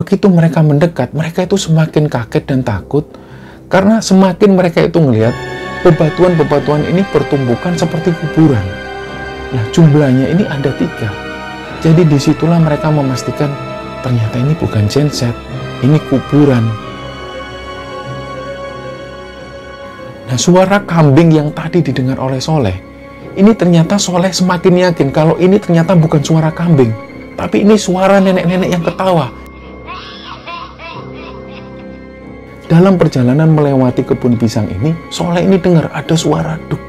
begitu mereka mendekat, mereka itu semakin kaget dan takut, karena semakin mereka itu melihat bebatuan-bebatuan ini bertumbukan seperti kuburan. Nah, jumlahnya ini ada 3. Jadi disitulah mereka memastikan ternyata ini bukan genset, ini kuburan. Nah, suara kambing yang tadi didengar oleh Soleh, ini ternyata Soleh semakin yakin kalau ini ternyata bukan suara kambing, tapi ini suara nenek-nenek yang ketawa. Dalam perjalanan melewati kebun pisang ini, Soleh ini dengar ada suara duk,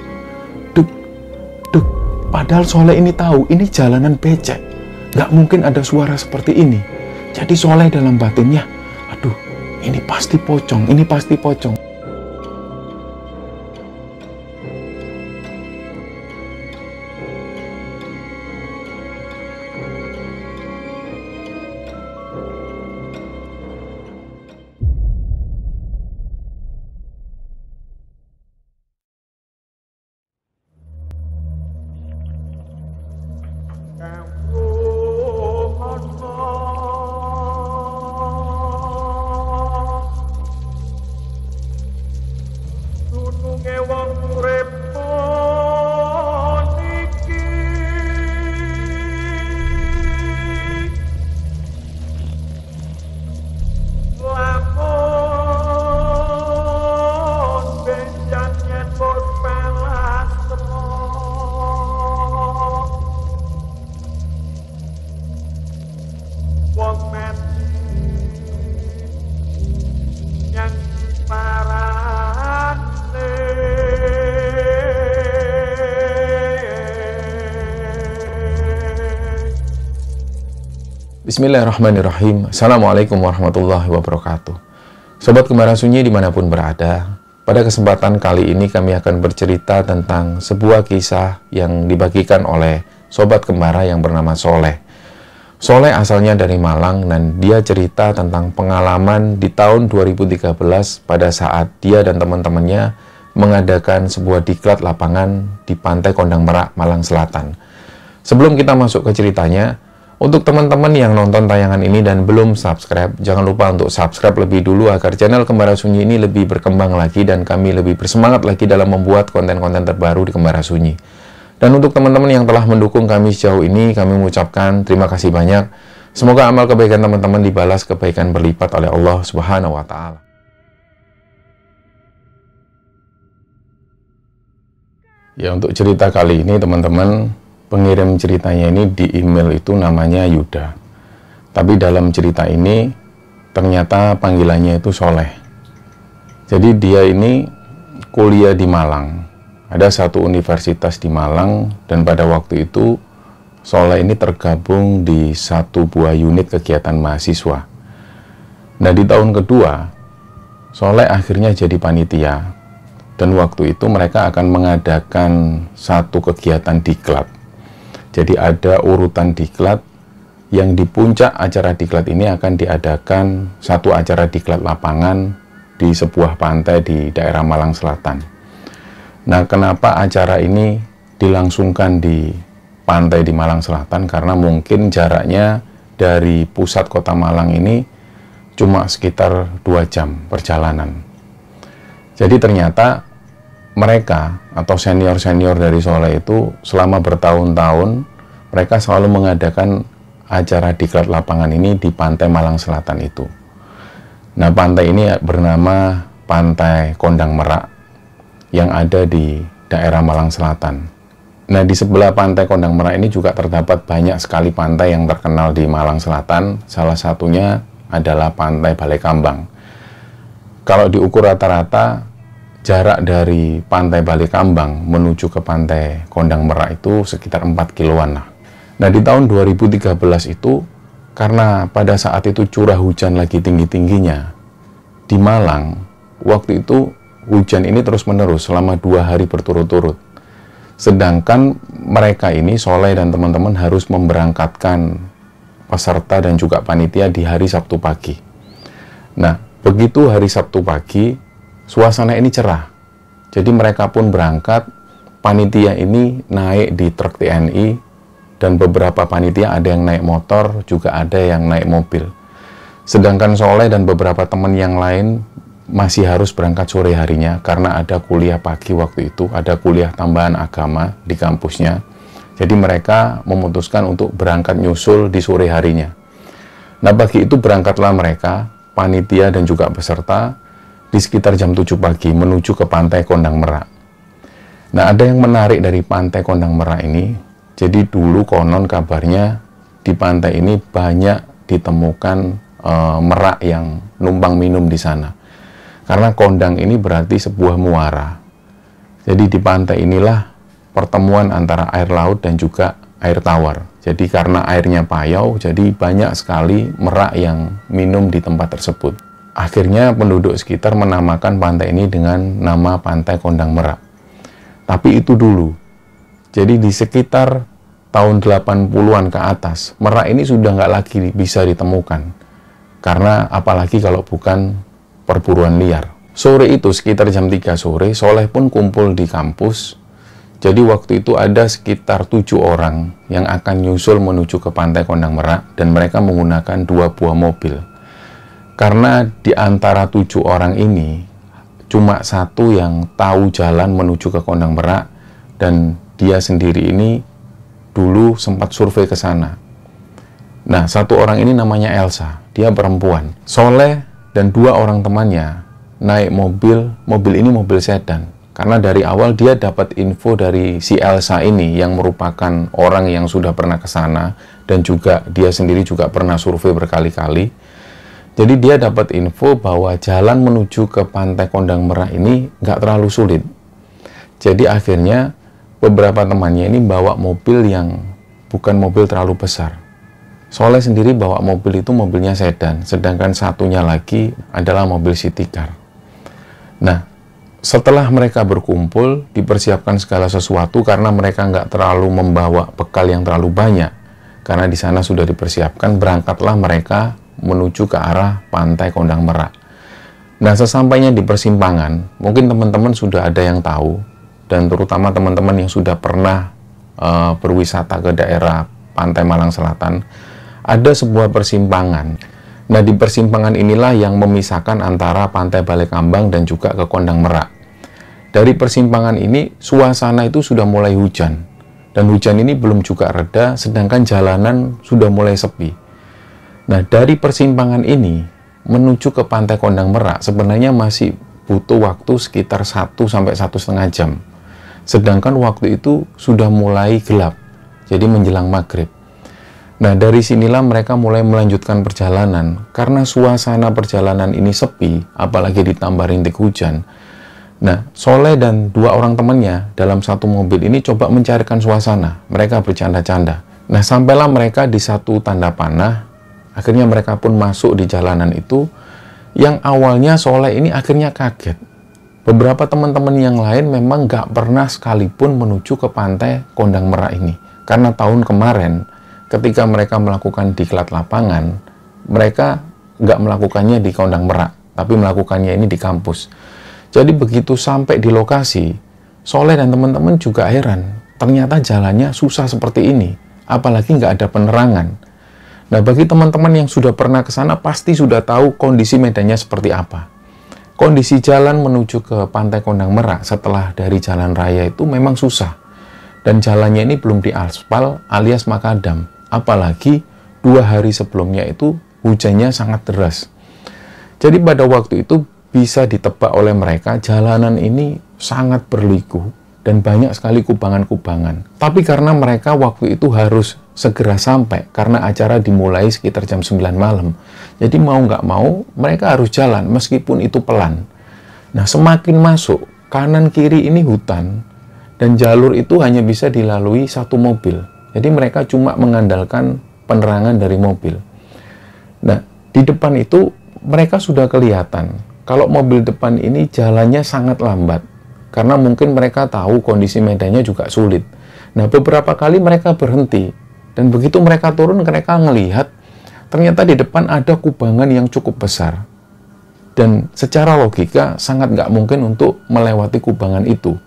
duk, duk. Padahal Soleh ini tahu ini jalanan becek, nggak mungkin ada suara seperti ini. Jadi Soleh dalam batinnya, aduh, ini pasti pocong, ini pasti pocong. Bismillahirrahmanirrahim. Assalamualaikum warahmatullahi wabarakatuh. Sobat Gembala Sunyi dimanapun berada, pada kesempatan kali ini kami akan bercerita tentang sebuah kisah yang dibagikan oleh Sobat Gembala yang bernama Soleh. Soleh asalnya dari Malang dan dia cerita tentang pengalaman di tahun 2013 pada saat dia dan teman-temannya mengadakan sebuah diklat lapangan di Pantai Kondang Merak, Malang Selatan. Sebelum kita masuk ke ceritanya, untuk teman-teman yang nonton tayangan ini dan belum subscribe, jangan lupa untuk subscribe lebih dulu agar channel Gembala Sunyi ini lebih berkembang lagi dan kami lebih bersemangat lagi dalam membuat konten-konten terbaru di Gembala Sunyi. Dan untuk teman-teman yang telah mendukung kami sejauh ini, kami mengucapkan terima kasih banyak. Semoga amal kebaikan teman-teman dibalas kebaikan berlipat oleh Allah Subhanahu wa Ta'ala. Ya, untuk cerita kali ini teman-teman, pengirim ceritanya ini di email itu namanya Yuda. Tapi dalam cerita ini ternyata panggilannya itu Soleh. Jadi dia ini kuliah di Malang. Ada satu universitas di Malang dan pada waktu itu Soleh ini tergabung di satu buah unit kegiatan mahasiswa. Nah, di tahun kedua Soleh akhirnya jadi panitia. Dan waktu itu mereka akan mengadakan satu kegiatan diklat. Jadi ada urutan diklat yang di puncak acara diklat ini akan diadakan satu acara diklat lapangan di sebuah pantai di daerah Malang Selatan. Nah, kenapa acara ini dilangsungkan di pantai di Malang Selatan? Karena mungkin jaraknya dari pusat kota Malang ini cuma sekitar 2 jam perjalanan. Jadi ternyata mereka atau senior-senior dari Soleh itu selama bertahun-tahun mereka selalu mengadakan acara diklat lapangan ini di pantai Malang Selatan itu. Nah, pantai ini bernama Pantai Kondang Merak yang ada di daerah Malang Selatan. Nah, di sebelah Pantai Kondang Merak ini juga terdapat banyak sekali pantai yang terkenal di Malang Selatan. Salah satunya adalah Pantai Balai Kambang. Kalau diukur rata-rata jarak dari Pantai Balai Kambang menuju ke Pantai Kondang Merak itu sekitar 4 kiloan lah. Nah, di tahun 2013 itu, karena pada saat itu curah hujan lagi tinggi-tingginya, di Malang, waktu itu hujan ini terus-menerus selama 2 hari berturut-turut. Sedangkan mereka ini, Soleh dan teman-teman harus memberangkatkan peserta dan juga panitia di hari Sabtu pagi. Nah, begitu hari Sabtu pagi, suasana ini cerah. Jadi mereka pun berangkat, panitia ini naik di truk TNI, dan beberapa panitia ada yang naik motor, juga ada yang naik mobil. Sedangkan Soleh dan beberapa teman yang lain masih harus berangkat sore harinya karena ada kuliah pagi waktu itu, ada kuliah tambahan agama di kampusnya. Jadi mereka memutuskan untuk berangkat nyusul di sore harinya. Nah, pagi itu berangkatlah mereka, panitia dan juga peserta, di sekitar jam 7 pagi menuju ke Pantai Kondang Merak. Nah, ada yang menarik dari Pantai Kondang Merak ini. Jadi dulu konon kabarnya di pantai ini banyak ditemukan merak yang numpang minum di sana. Karena kondang ini berarti sebuah muara. Jadi di pantai inilah pertemuan antara air laut dan juga air tawar. Jadi karena airnya payau, jadi banyak sekali merak yang minum di tempat tersebut. Akhirnya penduduk sekitar menamakan pantai ini dengan nama Pantai Kondang Merak. Tapi itu dulu. Jadi di sekitar tahun 80-an ke atas, merak ini sudah nggak lagi bisa ditemukan. Karena apalagi kalau bukan perburuan liar. Sore itu sekitar jam 3 sore, Soleh pun kumpul di kampus. Jadi waktu itu ada sekitar 7 orang yang akan nyusul menuju ke Pantai Kondang Merak dan mereka menggunakan 2 buah mobil. Karena di antara 7 orang ini cuma satu yang tahu jalan menuju ke Kondang Merak dan dia sendiri ini dulu sempat survei ke sana. Nah, satu orang ini namanya Elsa, dia perempuan. Soleh dan 2 orang temannya naik mobil ini mobil sedan. Karena dari awal dia dapat info dari si Elsa ini yang merupakan orang yang sudah pernah ke sana dan juga dia sendiri juga pernah survei berkali-kali. Jadi dia dapat info bahwa jalan menuju ke Pantai Kondang Merak ini nggak terlalu sulit. Jadi akhirnya beberapa temannya ini bawa mobil yang bukan mobil terlalu besar. Soleh sendiri bawa mobil itu mobilnya sedan, sedangkan satunya lagi adalah mobil city car. Nah, setelah mereka berkumpul, dipersiapkan segala sesuatu karena mereka nggak terlalu membawa bekal yang terlalu banyak. Karena di sana sudah dipersiapkan, berangkatlah mereka menuju ke arah Pantai Kondang Merak. Nah, sesampainya di persimpangan, mungkin teman-teman sudah ada yang tahu, dan terutama teman-teman yang sudah pernah berwisata ke daerah Pantai Malang Selatan, ada sebuah persimpangan. Nah, di persimpangan inilah yang memisahkan antara Pantai Balekambang dan juga ke Kondang Merak. Dari persimpangan ini, suasana itu sudah mulai hujan. Dan hujan ini belum juga reda, sedangkan jalanan sudah mulai sepi. Nah, dari persimpangan ini, menuju ke Pantai Kondang Merak, sebenarnya masih butuh waktu sekitar 1-1,5 jam. Sedangkan waktu itu sudah mulai gelap, jadi menjelang maghrib. Nah, dari sinilah mereka mulai melanjutkan perjalanan. Karena suasana perjalanan ini sepi, apalagi ditambah rintik hujan. Nah, Soleh dan 2 orang temannya dalam satu mobil ini coba mencarikan suasana. Mereka bercanda-canda. Nah, sampailah mereka di satu tanda panah. Akhirnya mereka pun masuk di jalanan itu. Yang awalnya Soleh ini akhirnya kaget. Beberapa teman-teman yang lain memang nggak pernah sekalipun menuju ke Pantai Kondang Merak ini. Karena tahun kemarin, ketika mereka melakukan diklat lapangan, mereka nggak melakukannya di Kondang Merak, tapi melakukannya ini di kampus. Jadi begitu sampai di lokasi, Soleh dan teman-teman juga heran, ternyata jalannya susah seperti ini, apalagi nggak ada penerangan. Nah, bagi teman-teman yang sudah pernah ke sana, pasti sudah tahu kondisi medannya seperti apa. Kondisi jalan menuju ke Pantai Kondang Merak setelah dari jalan raya itu memang susah. Dan jalannya ini belum diaspal alias makadam. Apalagi 2 hari sebelumnya itu hujannya sangat deras. Jadi pada waktu itu bisa ditebak oleh mereka jalanan ini sangat berliku dan banyak sekali kubangan-kubangan. Tapi karena mereka waktu itu harus segera sampai karena acara dimulai sekitar jam 9 malam. Jadi mau nggak mau mereka harus jalan meskipun itu pelan. Nah, semakin masuk kanan kiri ini hutan dan jalur itu hanya bisa dilalui 1 mobil. Jadi mereka cuma mengandalkan penerangan dari mobil. Nah, di depan itu mereka sudah kelihatan. Kalau mobil depan ini jalannya sangat lambat. Karena mungkin mereka tahu kondisi medannya juga sulit. Nah, beberapa kali mereka berhenti. Dan begitu mereka turun, mereka ngelihat ternyata di depan ada kubangan yang cukup besar. Dan secara logika sangat nggak mungkin untuk melewati kubangan itu.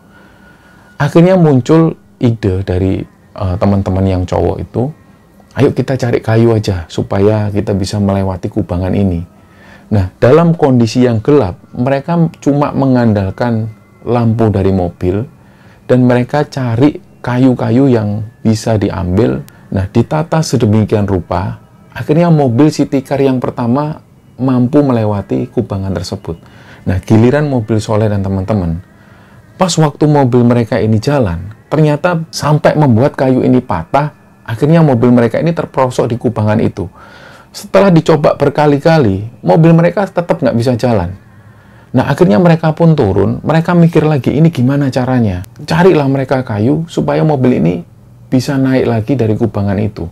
Akhirnya muncul ide dari teman-teman yang cowok itu, Ayo kita cari kayu aja supaya kita bisa melewati kubangan ini. Nah, dalam kondisi yang gelap, mereka cuma mengandalkan lampu dari mobil dan mereka cari kayu-kayu yang bisa diambil. Nah, ditata sedemikian rupa, akhirnya mobil city car yang pertama mampu melewati kubangan tersebut. Nah, giliran mobil Soleh dan teman-teman, pas waktu mobil mereka ini jalan, ternyata sampai membuat kayu ini patah, akhirnya mobil mereka ini terperosok di kubangan itu. Setelah dicoba berkali-kali, mobil mereka tetap nggak bisa jalan. Nah, akhirnya mereka pun turun, mereka mikir lagi, ini gimana caranya? Carilah mereka kayu, supaya mobil ini bisa naik lagi dari kubangan itu.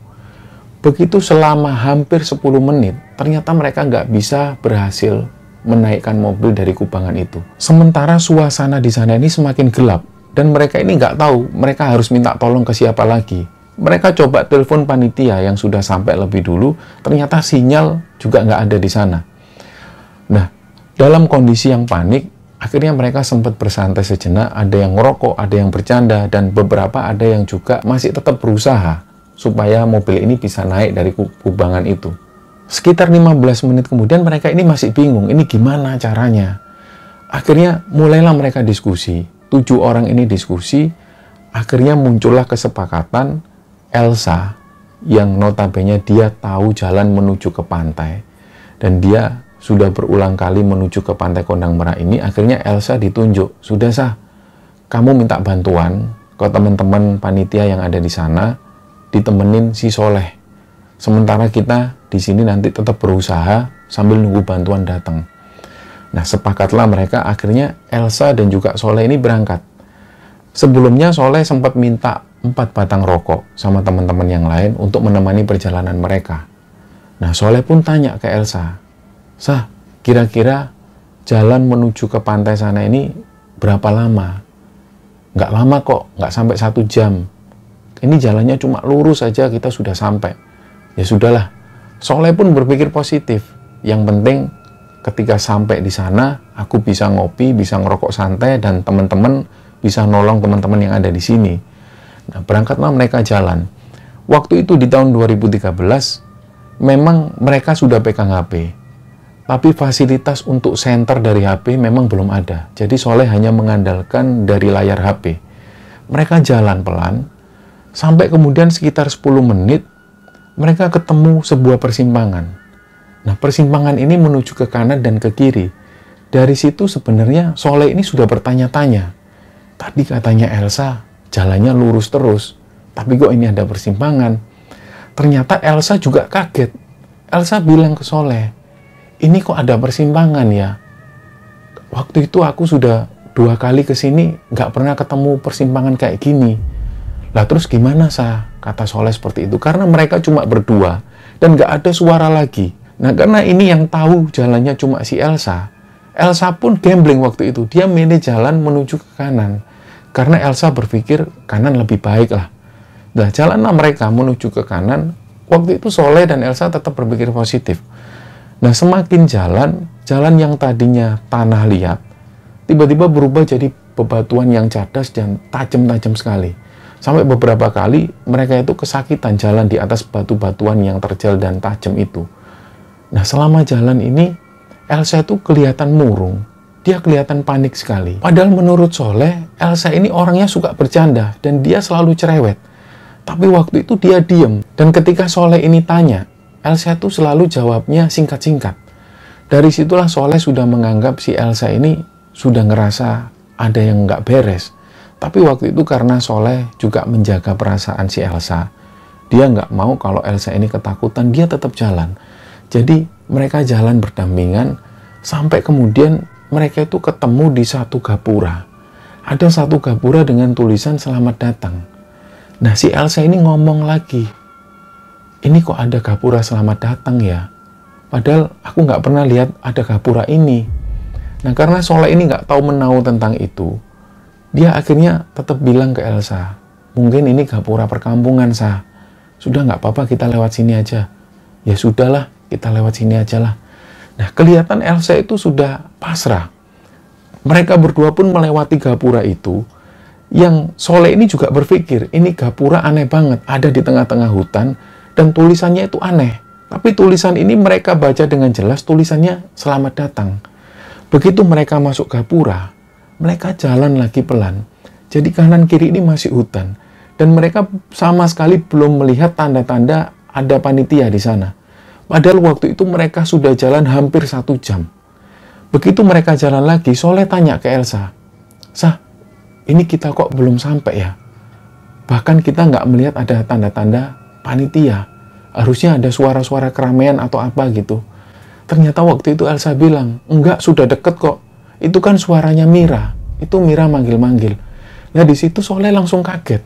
Begitu selama hampir 10 menit, ternyata mereka nggak bisa berhasil menaikkan mobil dari kubangan itu. Sementara suasana di sana ini semakin gelap, dan mereka ini nggak tahu, mereka harus minta tolong ke siapa lagi. Mereka coba telepon panitia yang sudah sampai lebih dulu, ternyata sinyal juga nggak ada di sana. Nah, dalam kondisi yang panik, akhirnya mereka sempat bersantai sejenak, ada yang ngerokok, ada yang bercanda, dan beberapa ada yang juga masih tetap berusaha supaya mobil ini bisa naik dari kubangan itu. Sekitar 15 menit kemudian mereka ini masih bingung, ini gimana caranya? Akhirnya mulailah mereka diskusi, 7 orang ini diskusi, akhirnya muncullah kesepakatan Elsa yang notabene dia tahu jalan menuju ke pantai dan dia sudah berulang kali menuju ke pantai Kondang Merah ini. Akhirnya Elsa ditunjuk, sudah sah, kamu minta bantuan ke teman-teman panitia yang ada di sana, ditemenin si Soleh. Sementara kita di sini nanti tetap berusaha sambil nunggu bantuan datang. Nah, sepakatlah mereka, akhirnya Elsa dan juga Soleh ini berangkat. Sebelumnya Soleh sempat minta 4 batang rokok sama teman-teman yang lain untuk menemani perjalanan mereka. Nah, Soleh pun tanya ke Elsa, Sah, kira-kira jalan menuju ke pantai sana ini berapa lama? Nggak lama kok, nggak sampai 1 jam. Ini jalannya cuma lurus aja kita sudah sampai. Ya sudahlah, Soleh pun berpikir positif. Yang penting ketika sampai di sana, aku bisa ngopi, bisa ngerokok santai, dan teman-teman bisa nolong teman-teman yang ada di sini. Nah, berangkatlah mereka jalan. Waktu itu di tahun 2013, memang mereka sudah pegang HP. Tapi fasilitas untuk senter dari HP memang belum ada. Jadi Soleh hanya mengandalkan dari layar HP. Mereka jalan pelan, sampai kemudian sekitar 10 menit, mereka ketemu sebuah persimpangan. Nah, persimpangan ini menuju ke kanan dan ke kiri. Dari situ sebenarnya Soleh ini sudah bertanya-tanya. Tadi katanya Elsa, jalannya lurus terus, tapi kok ini ada persimpangan. Ternyata Elsa juga kaget. Elsa bilang ke Soleh, ini kok ada persimpangan ya? Waktu itu aku sudah 2 kali ke sini, nggak pernah ketemu persimpangan kayak gini. Lah terus gimana Sah? Kata Soleh seperti itu. Karena mereka cuma berdua, dan nggak ada suara lagi. Nah, karena ini yang tahu jalannya cuma si Elsa. Elsa pun gambling waktu itu. Dia milih jalan menuju ke kanan. Karena Elsa berpikir kanan lebih baik lah. Nah, jalanlah mereka menuju ke kanan. Waktu itu Soleh dan Elsa tetap berpikir positif. Nah, semakin jalan yang tadinya tanah liat, tiba-tiba berubah jadi bebatuan yang cadas dan tajam-tajam sekali. Sampai beberapa kali mereka itu kesakitan jalan di atas batu-batuan yang terjal dan tajam itu. Nah, selama jalan ini, Elsa itu kelihatan murung. Dia kelihatan panik sekali. Padahal menurut Soleh, Elsa ini orangnya suka bercanda dan dia selalu cerewet. Tapi waktu itu dia diem. Dan ketika Soleh ini tanya, Elsa itu selalu jawabnya singkat-singkat. Dari situlah Soleh sudah menganggap si Elsa ini sudah ngerasa ada yang nggak beres. Tapi waktu itu karena Soleh juga menjaga perasaan si Elsa, dia nggak mau kalau Elsa ini ketakutan, dia tetap jalan. Jadi mereka jalan berdampingan sampai kemudian mereka itu ketemu di satu gapura. Ada satu gapura dengan tulisan selamat datang. Nah, si Elsa ini ngomong lagi, ini kok ada gapura selamat datang ya? Padahal aku nggak pernah lihat ada gapura ini. Nah, karena Soleh ini nggak tahu menahu tentang itu, dia akhirnya tetap bilang ke Elsa, mungkin ini gapura perkampungan, Sah. Sudah nggak apa-apa, kita lewat sini aja. Ya sudahlah, kita lewat sini aja lah. Nah, kelihatan Elsa itu sudah pasrah. Mereka berdua pun melewati gapura itu, yang Soleh ini juga berpikir, ini gapura aneh banget, ada di tengah-tengah hutan, dan tulisannya itu aneh. Tapi tulisan ini mereka baca dengan jelas, tulisannya selamat datang. Begitu mereka masuk gapura, mereka jalan lagi pelan. Jadi kanan kiri ini masih hutan. Dan mereka sama sekali belum melihat tanda-tanda ada panitia di sana. Padahal waktu itu mereka sudah jalan hampir 1 jam. Begitu mereka jalan lagi, Soleh tanya ke Elsa, "Sah, ini kita kok belum sampai ya? Bahkan kita nggak melihat ada tanda-tanda panitia. Harusnya ada suara-suara keramaian atau apa gitu." Ternyata waktu itu Elsa bilang, "Enggak, sudah deket kok. Itu kan suaranya Mira. Itu Mira manggil-manggil." Nah di situ Soleh langsung kaget.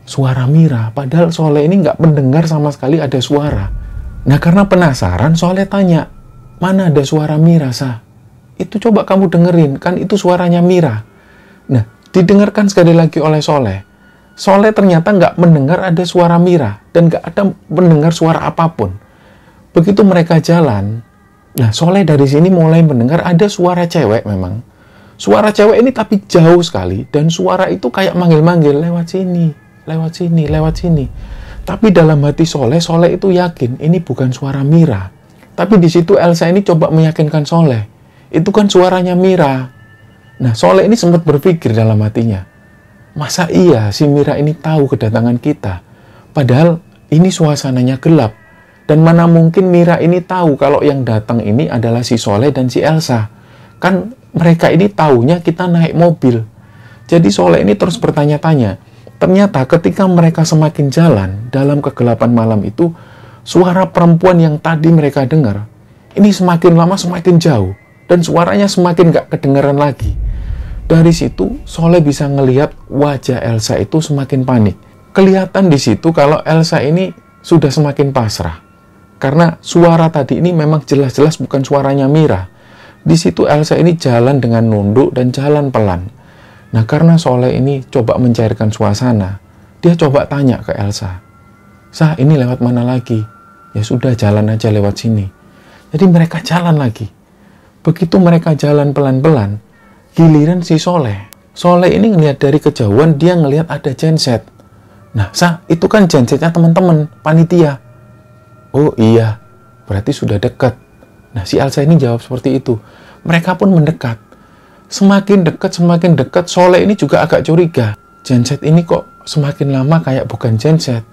Suara Mira, padahal Soleh ini nggak mendengar sama sekali ada suara. Nah karena penasaran, Soleh tanya, "Mana ada suara Mira, Sah? Itu coba kamu dengerin, kan itu suaranya Mira." Nah, didengarkan sekali lagi oleh Soleh. Soleh ternyata nggak mendengar ada suara Mira, dan nggak ada mendengar suara apapun. Begitu mereka jalan, nah Soleh dari sini mulai mendengar ada suara cewek memang. Suara cewek ini tapi jauh sekali, dan suara itu kayak manggil-manggil, "Lewat sini, lewat sini, lewat sini." Tapi dalam hati Soleh itu yakin ini bukan suara Mira. Tapi di situ Elsa ini coba meyakinkan Soleh, itu kan suaranya Mira. Nah, Soleh ini sempat berpikir dalam hatinya, masa iya si Mira ini tahu kedatangan kita? Padahal ini suasananya gelap. Dan mana mungkin Mira ini tahu kalau yang datang ini adalah si Soleh dan si Elsa. Kan mereka ini taunya kita naik mobil. Jadi Soleh ini terus bertanya-tanya. Ternyata ketika mereka semakin jalan dalam kegelapan malam itu, suara perempuan yang tadi mereka dengar, ini semakin lama semakin jauh. Dan suaranya semakin gak kedengaran lagi. Dari situ, Soleh bisa ngelihat wajah Elsa itu semakin panik. Kelihatan di situ kalau Elsa ini sudah semakin pasrah. Karena suara tadi ini memang jelas-jelas bukan suaranya Mira. Di situ Elsa ini jalan dengan nunduk dan jalan pelan. Nah, karena Soleh ini coba mencairkan suasana, dia coba tanya ke Elsa, "Sah, ini lewat mana lagi?" "Ya sudah, jalan aja lewat sini." Jadi mereka jalan lagi. Begitu mereka jalan pelan-pelan, giliran si Soleh ini ngelihat dari kejauhan, dia ngelihat ada genset. "Nah, Sah, itu kan gensetnya teman-teman, panitia." "Oh iya, berarti sudah dekat." Nah, si Elsa ini jawab seperti itu. Mereka pun mendekat. Semakin dekat, Soleh ini juga agak curiga. Genset ini kok semakin lama kayak bukan genset.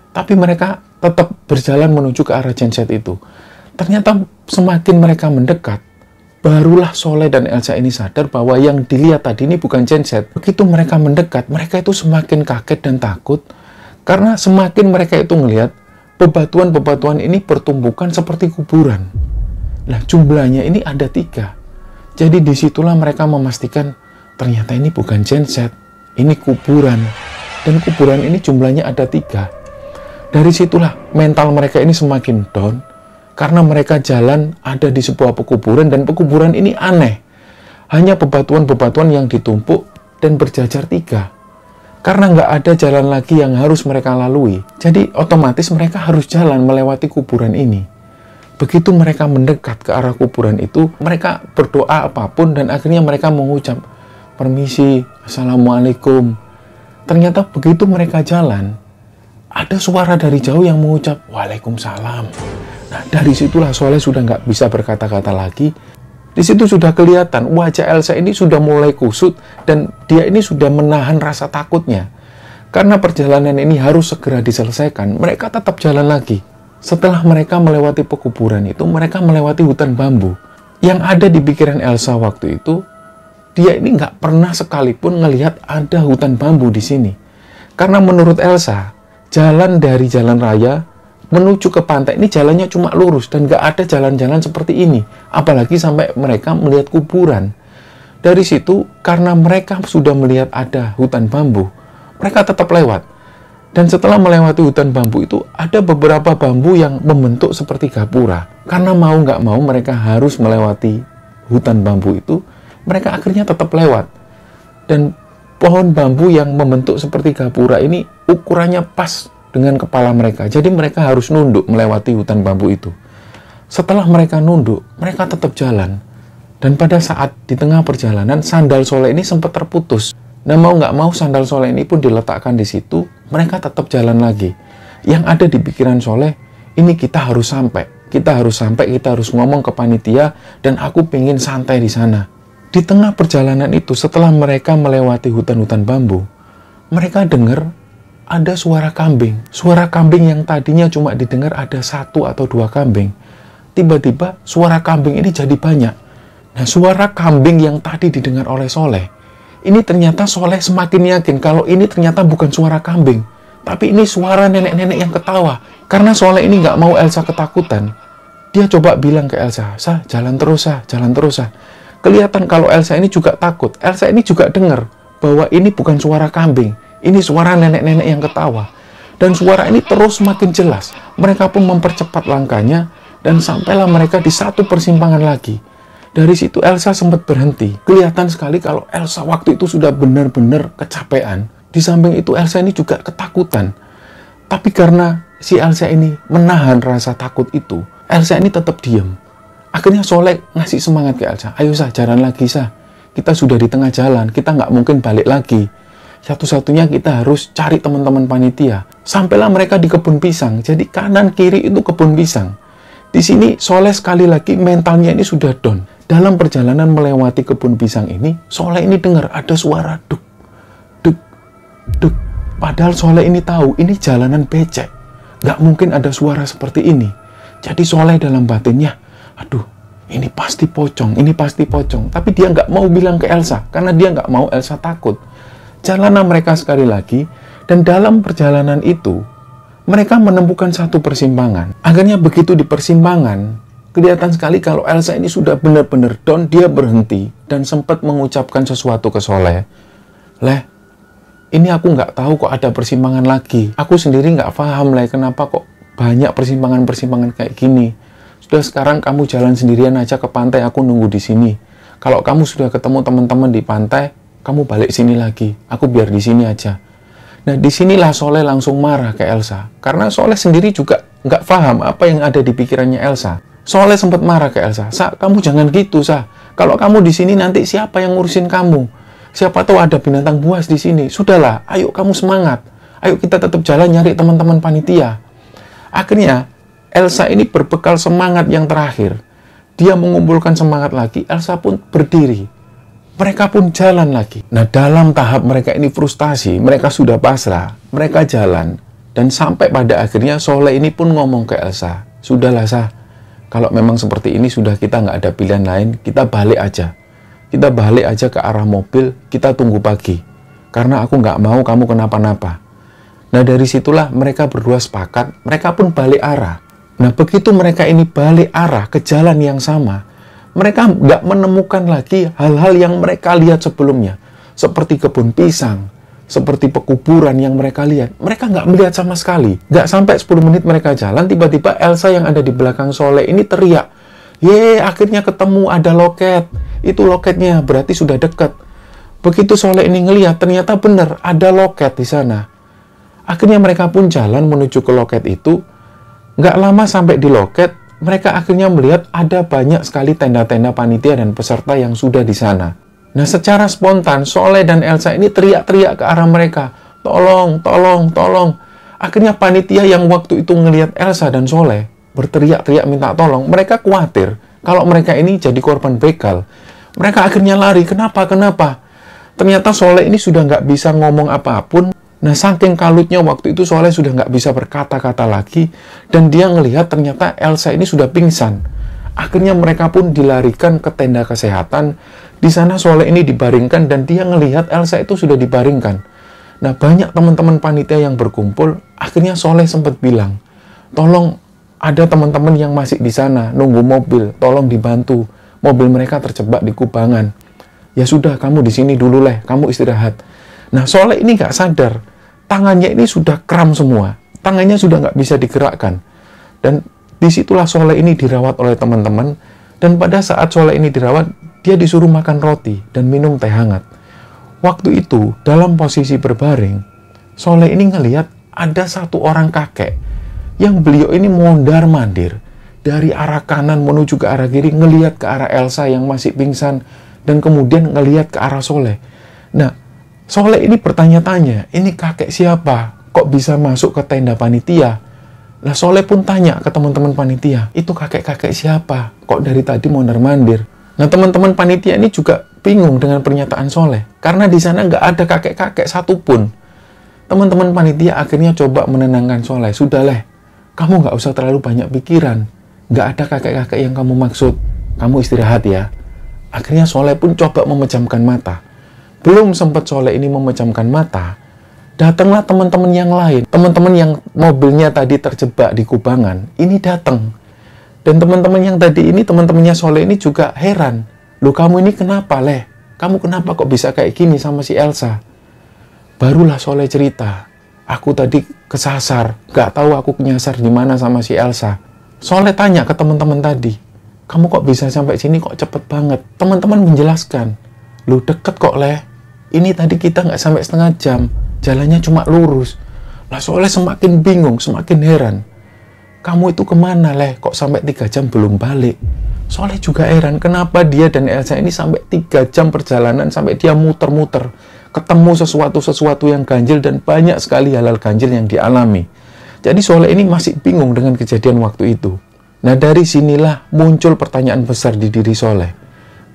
Tapi mereka tetap berjalan menuju ke arah genset itu. Ternyata semakin mereka mendekat, barulah Soleh dan Elsa ini sadar bahwa yang dilihat tadi ini bukan genset. Begitu mereka mendekat, mereka itu semakin kaget dan takut. Karena semakin mereka itu ngelihat, bebatuan-bebatuan ini bertumbukan seperti kuburan. Nah, jumlahnya ini ada 3. Jadi disitulah mereka memastikan ternyata ini bukan genset, ini kuburan. Dan kuburan ini jumlahnya ada 3. Dari situlah mental mereka ini semakin down, karena mereka jalan ada di sebuah pekuburan, dan pekuburan ini aneh. Hanya bebatuan-bebatuan yang ditumpuk dan berjajar 3. Karena nggak ada jalan lagi yang harus mereka lalui, jadi otomatis mereka harus jalan melewati kuburan ini. Begitu mereka mendekat ke arah kuburan itu, mereka berdoa apapun dan akhirnya mereka mengucap, "Permisi, Assalamualaikum." Ternyata begitu mereka jalan, ada suara dari jauh yang mengucap, "Waalaikumsalam." Nah, dari situlah Soleh sudah nggak bisa berkata-kata lagi. Di situ sudah kelihatan wajah Elsa ini sudah mulai kusut dan dia ini sudah menahan rasa takutnya. Karena perjalanan ini harus segera diselesaikan, mereka tetap jalan lagi. Setelah mereka melewati pekuburan itu, mereka melewati hutan bambu. Yang ada di pikiran Elsa waktu itu, dia ini nggak pernah sekalipun ngelihat ada hutan bambu di sini. Karena menurut Elsa, jalan dari jalan raya menuju ke pantai ini jalannya cuma lurus dan nggak ada jalan-jalan seperti ini. Apalagi sampai mereka melihat kuburan. Dari situ, karena mereka sudah melihat ada hutan bambu, mereka tetap lewat. Dan setelah melewati hutan bambu itu, ada beberapa bambu yang membentuk seperti gapura. Karena mau nggak mau mereka harus melewati hutan bambu itu, mereka akhirnya tetap lewat. Dan pohon bambu yang membentuk seperti gapura ini ukurannya pas dengan kepala mereka. Jadi mereka harus nunduk melewati hutan bambu itu. Setelah mereka nunduk, mereka tetap jalan. Dan pada saat di tengah perjalanan, sandal Soleh ini sempat terputus. Nah, mau nggak mau sandal Soleh ini pun diletakkan di situ, mereka tetap jalan lagi. Yang ada di pikiran Soleh, ini kita harus sampai, kita harus ngomong ke panitia, dan aku pengen santai di sana. Di tengah perjalanan itu, setelah mereka melewati hutan-hutan bambu, mereka dengar ada suara kambing. Suara kambing yang tadinya cuma didengar ada 1 atau 2 kambing. Tiba-tiba suara kambing ini jadi banyak. Nah, suara kambing yang tadi didengar oleh Soleh, ini ternyata Soleh semakin yakin kalau ini ternyata bukan suara kambing, tapi ini suara nenek-nenek yang ketawa. Karena Soleh ini nggak mau Elsa ketakutan, dia coba bilang ke Elsa, "Sa, jalan terus, Sa, jalan terus, Sa." Kelihatan kalau Elsa ini juga takut. Elsa ini juga dengar bahwa ini bukan suara kambing, ini suara nenek-nenek yang ketawa. Dan suara ini terus semakin jelas. Mereka pun mempercepat langkahnya, dan sampailah mereka di satu persimpangan lagi. Dari situ Elsa sempat berhenti. Kelihatan sekali kalau Elsa waktu itu sudah benar-benar kecapean. Di samping itu Elsa ini juga ketakutan. Tapi karena si Elsa ini menahan rasa takut itu, Elsa ini tetap diam. Akhirnya Soleh ngasih semangat ke Elsa. "Ayo, Sa, jalan lagi, Sa. Kita sudah di tengah jalan, kita nggak mungkin balik lagi. Satu-satunya kita harus cari teman-teman panitia." Sampailah mereka di kebun pisang. Jadi kanan kiri itu kebun pisang. Di sini Soleh sekali lagi mentalnya ini sudah down. Dalam perjalanan melewati kebun pisang ini, Soleh ini dengar ada suara duk, duk, duk. Padahal Soleh ini tahu ini jalanan becek. Nggak mungkin ada suara seperti ini. Jadi Soleh dalam batinnya, "Aduh, ini pasti pocong, ini pasti pocong." Tapi dia nggak mau bilang ke Elsa, karena dia nggak mau Elsa takut. Jalanan mereka sekali lagi, dan dalam perjalanan itu, mereka menemukan satu persimpangan. Akhirnya begitu di persimpangan, kelihatan sekali kalau Elsa ini sudah benar-benar down. Dia berhenti dan sempat mengucapkan sesuatu ke Soleh. "Leh, ini aku nggak tahu kok ada persimpangan lagi. Aku sendiri nggak paham, Leh, kenapa kok banyak persimpangan-persimpangan kayak gini. Sudah, sekarang kamu jalan sendirian aja ke pantai, aku nunggu di sini. Kalau kamu sudah ketemu teman-teman di pantai, kamu balik sini lagi. Aku biar di sini aja." Nah, disinilah Soleh langsung marah ke Elsa. Karena Soleh sendiri juga nggak paham apa yang ada di pikirannya Elsa. Soleh sempat marah ke Elsa. "Sa, kamu jangan gitu, Sa. Kalau kamu di sini nanti siapa yang ngurusin kamu? Siapa tahu ada binatang buas di sini. Sudahlah, ayo kamu semangat. Ayo kita tetap jalan nyari teman-teman panitia." Akhirnya, Elsa ini berbekal semangat yang terakhir. Dia mengumpulkan semangat lagi, Elsa pun berdiri. Mereka pun jalan lagi. Nah, dalam tahap mereka ini frustasi, mereka sudah pasrah, mereka jalan. Dan sampai pada akhirnya Soleh ini pun ngomong ke Elsa, "Sudahlah, Sa, kalau memang seperti ini sudah, kita nggak ada pilihan lain, kita balik aja. Kita balik aja ke arah mobil, kita tunggu pagi. Karena aku nggak mau kamu kenapa-napa." Nah, dari situlah mereka berdua sepakat, mereka pun balik arah. Nah, begitu mereka ini balik arah ke jalan yang sama, mereka nggak menemukan lagi hal-hal yang mereka lihat sebelumnya. Seperti kebun pisang, seperti pekuburan yang mereka lihat. Mereka nggak melihat sama sekali. Nggak sampai 10 menit mereka jalan, tiba-tiba Elsa yang ada di belakang Soleh ini teriak, "Ye, akhirnya ketemu, ada loket. Itu loketnya, berarti sudah dekat." Begitu Soleh ini ngelihat, ternyata benar, ada loket di sana. Akhirnya mereka pun jalan menuju ke loket itu. Nggak lama sampai di loket, mereka akhirnya melihat ada banyak sekali tenda-tenda panitia dan peserta yang sudah di sana. Nah, secara spontan, Soleh dan Elsa ini teriak-teriak ke arah mereka. "Tolong, tolong, tolong." Akhirnya panitia yang waktu itu ngelihat Elsa dan Soleh berteriak-teriak minta tolong, mereka khawatir kalau mereka ini jadi korban begal. Mereka akhirnya lari. Kenapa? Ternyata Soleh ini sudah nggak bisa ngomong apapun. Nah, saking kalutnya waktu itu Soleh sudah nggak bisa berkata-kata lagi, dan dia ngelihat ternyata Elsa ini sudah pingsan. Akhirnya mereka pun dilarikan ke tenda kesehatan. Di sana Soleh ini dibaringkan, dan dia ngelihat Elsa itu sudah dibaringkan. Nah, banyak teman-teman panitia yang berkumpul. Akhirnya Soleh sempat bilang, "Tolong, ada teman-teman yang masih di sana nunggu mobil, tolong dibantu. Mobil mereka terjebak di kubangan." "Ya sudah, kamu di sini dulu, Leh, kamu istirahat." Nah, Soleh ini nggak sadar, tangannya ini sudah kram semua, tangannya sudah nggak bisa digerakkan. Dan disitulah Soleh ini dirawat oleh teman-teman, dan pada saat Soleh ini dirawat, dia disuruh makan roti dan minum teh hangat. Waktu itu, dalam posisi berbaring, Soleh ini ngelihat ada satu orang kakek, yang beliau ini mondar-mandir, dari arah kanan menuju ke arah kiri, ngelihat ke arah Elsa yang masih pingsan, dan kemudian ngelihat ke arah Soleh. Nah, Soleh ini bertanya-tanya, ini kakek siapa? kok bisa masuk ke tenda panitia? Lah Soleh pun tanya ke teman-teman panitia, itu kakek-kakek siapa? Kok dari tadi mondar-mandir? Nah teman-teman panitia ini juga bingung dengan pernyataan Soleh, karena di sana nggak ada kakek-kakek satupun. Teman-teman panitia akhirnya coba menenangkan Soleh, sudah Leh, kamu nggak usah terlalu banyak pikiran, nggak ada kakek-kakek yang kamu maksud, kamu istirahat ya. Akhirnya Soleh pun coba memejamkan mata. Belum sempat Soleh ini memejamkan mata, datanglah teman-teman yang lain. Teman-teman yang mobilnya tadi terjebak di kubangan, ini datang. Dan teman-teman yang tadi ini, teman-temannya Soleh ini juga heran. Loh kamu ini kenapa, Leh? Kamu kenapa kok bisa kayak gini sama si Elsa? Barulah Soleh cerita. Aku tadi kesasar, gak tahu aku nyasar di mana sama si Elsa. Soleh tanya ke teman-teman tadi, kamu kok bisa sampai sini kok cepet banget? Teman-teman menjelaskan, loh deket kok, Leh. Ini tadi kita nggak sampai setengah jam, jalannya cuma lurus. Lah Soleh semakin bingung, semakin heran. Kamu itu kemana, Leh? Kok sampai 3 jam belum balik? Soleh juga heran, kenapa dia dan Elsa ini sampai 3 jam perjalanan, sampai dia muter-muter, ketemu sesuatu-sesuatu yang ganjil, dan banyak sekali hal-hal ganjil yang dialami. Jadi Soleh ini masih bingung dengan kejadian waktu itu. Nah dari sinilah muncul pertanyaan besar di diri Soleh.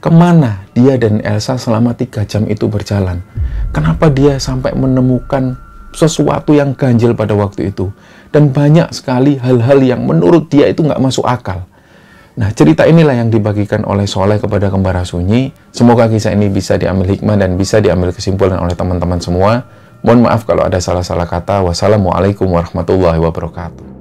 Kemana dia dan Elsa selama 3 jam itu berjalan? Kenapa dia sampai menemukan sesuatu yang ganjil pada waktu itu? Dan banyak sekali hal-hal yang menurut dia itu nggak masuk akal. Nah, cerita inilah yang dibagikan oleh Soleh kepada Kembara Sunyi. Semoga kisah ini bisa diambil hikmah dan bisa diambil kesimpulan oleh teman-teman semua. Mohon maaf kalau ada salah-salah kata. Wassalamualaikum warahmatullahi wabarakatuh.